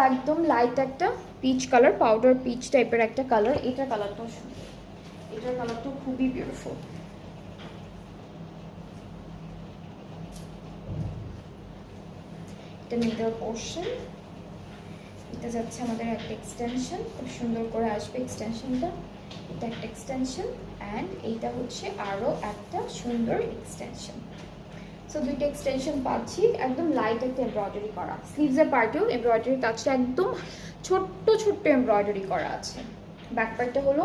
একদম লাইট একটা peach colour, powder pitch টাইপের একটা কালার। এটার কালারটাও সুন্দর, এটার কালারটাও খুবই বিউটিফুল। এটা মিডল পোর্শন, এটা যাচ্ছে আমাদের একটা এক্সটেনশন, খুব সুন্দর করে আসবে এক্সটেনশনটা। এটা একটা এক্সটেনশন অ্যান্ড এইটা হচ্ছে আরও একটা সুন্দর এক্সটেনশন। সো দুইটা এক্সটেনশন পাচ্ছি, একদম লাইট একটা এমব্রয়ডারি করা। স্লিভসের পার্টেও এমব্রয়ডারি কাজটা একদম ছোট্ট ছোট্ট এমব্রয়ডারি করা আছে। ব্যাক পার্টটা হলো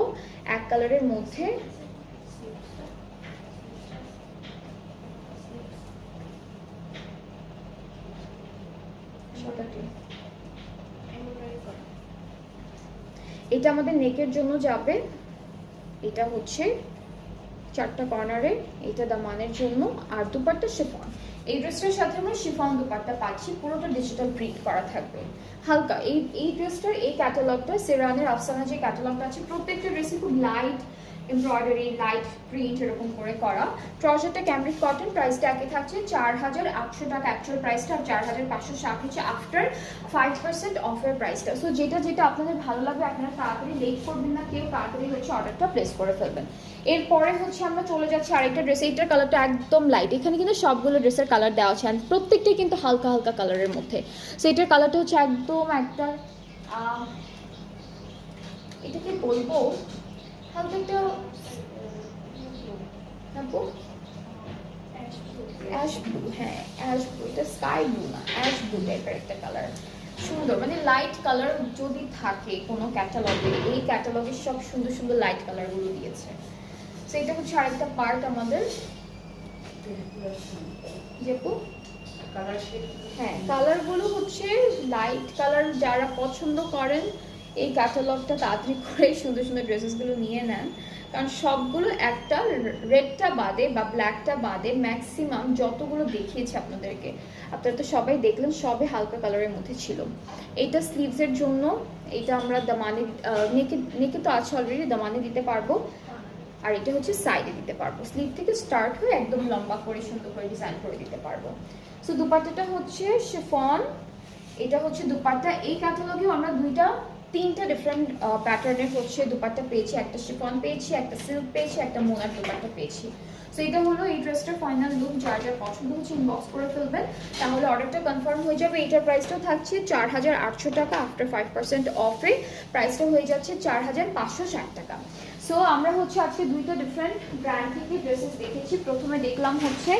এক কালারের মধ্যে, এটা আমাদের নেকের জন্য যাবে। এটা হচ্ছে চারটা কর্নারে, এটা দামানের জন্য। আর দুপাট্টা শিফন, এই ড্রেসটার সাথে আমরা শিফন দুপাট্টা পাচ্ছি, পুরোটা ডিজিটাল প্রিন্ট করা থাকবে হালকা। এই ড্রেসটার এই ক্যাটালগটা, সেরানের আফসানা যে ক্যাটালগটা আছে, প্রত্যেকটা ড্রেসই খুব লাইট এমব্রয়ডারি, লাইট প্রিন্ট এরকম করে করা। ট্রাউজারটা ক্যামব্রিক কটন, প্রাইসটা একই থাকছে 4800 টাকা অ্যাকচুয়াল প্রাইসটা, আর 4560 হচ্ছে আফটার 5% অফের প্রাইসটা। সো যেটা যেটা আপনাদের ভালো লাগবে আপনারা তাড়াতাড়ি লেট করবেন না, কেউ তাড়াতাড়ি হচ্ছে অর্ডারটা প্লেস করে ফেলবেন। এরপরে হচ্ছে আমরা চলে যাচ্ছি আরেকটা ড্রেস। এইটার কালারটা একদম লাইট, এখানে কিন্তু সবগুলো ড্রেসের কালার দেওয়া আছে, প্রত্যেকটাই কিন্তু হালকা হালকা কালারের মধ্যে। সো এটার কালারটা হচ্ছে একদম একটা এটাকে বলবো হালকা একটা অ্যাশ ব্লু, হ্যাঁ অ্যাশ ব্লু, এটা স্কাই ব্লু না, অ্যাশ ব্লু টাইপের একটা কালার। সুন্দর, মানে লাইট কালার যদি থাকে কোনো ক্যাটালগে, এই ক্যাটালগে সব সুন্দর সুন্দর লাইট কালারগুলো দিয়েছে। তো এটা হচ্ছে আরেকটা পার্ট আমাদের। হ্যাঁ কালারগুলো হচ্ছে লাইট কালার, যারা পছন্দ করেন এই ক্যাটালগটা তাড়াতাড়ি করে সুন্দর সুন্দর ড্রেসেসগুলো নিয়ে নেন, কারণ সবগুলো একটা রেডটা বাদে বা ব্ল্যাকটা বাদে ম্যাক্সিমাম যতগুলো দেখিয়েছে আপনাদেরকে, আপনারা তো সবাই দেখলেন, সবে হালকা কালারের মধ্যে ছিল। এইটা স্লিভসের জন্য, এইটা আমরা দামানে নেকে তো আছে অলরেডি, দামানে দিতে পারবো। আর এটা হচ্ছে সাইডে দিতে পারবো, স্লিভ থেকে স্টার্ট হয়ে একদম লম্বা করে সুন্দর করে ডিজাইন করে দিতে পারবো। সো দুপাট্টাটা হচ্ছে শিফন, এটা হচ্ছে দুপাট্টা। এই ক্যাটালগেও আমরা তিনটা ডিফারেন্ট প্যাটার্নের হচ্ছে দুপাট্টা পেয়েছি, একটা শিফন পেয়েছি, একটা সিল্ক পেয়েছি, একটা মোনার দুপাট্টা পেয়েছি। সো এটা হলো এই ড্রেসটার ফাইনাল লুক। যার যার পছন্দ হচ্ছে ইনবক্স করে ফেলবেন, তাহলে অর্ডারটা কনফার্ম হয়ে যাবে। এটার প্রাইসটাও থাকছে 4800 টাকা, আফটার 5% অফে প্রাইসটা হয়ে যাচ্ছে 4560 টাকা। সো আমরা হচ্ছে আজকে দুইটা ডিফারেন্ট ব্র্যান্ড থেকে ড্রেসেস দেখেছি। প্রথমে দেখলাম হচ্ছে